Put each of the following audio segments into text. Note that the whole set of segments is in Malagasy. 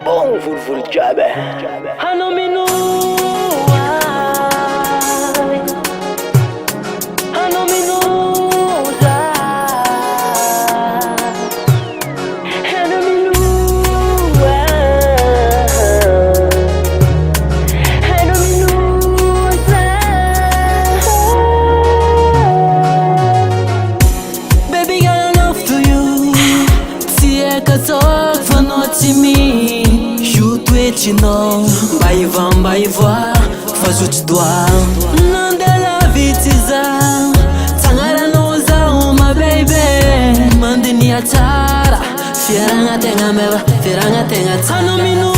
Bom volovolo jiaby Hanao mino ay Hanao mino za Hanao mino Hanao mino za Baby girl, I love to you Tieka talk fanoti mi Toetrinao mba ivoa fa zotridoa nandela vitiza tagnaranao zaho ma baby mandinia tsara fiaragnategna meva fiaragnategna tsara mino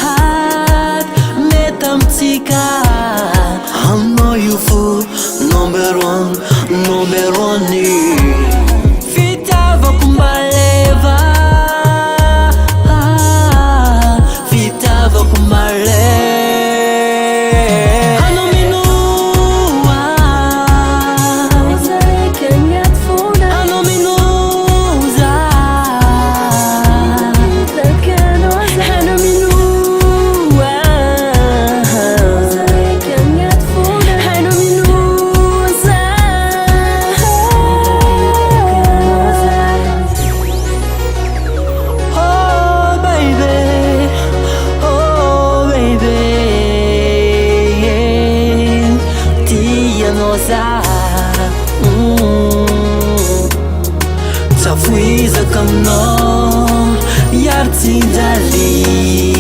hat metamtika I know you for number one fitava kumbaleva fitava kumbale Tafuiza kamno yarti dali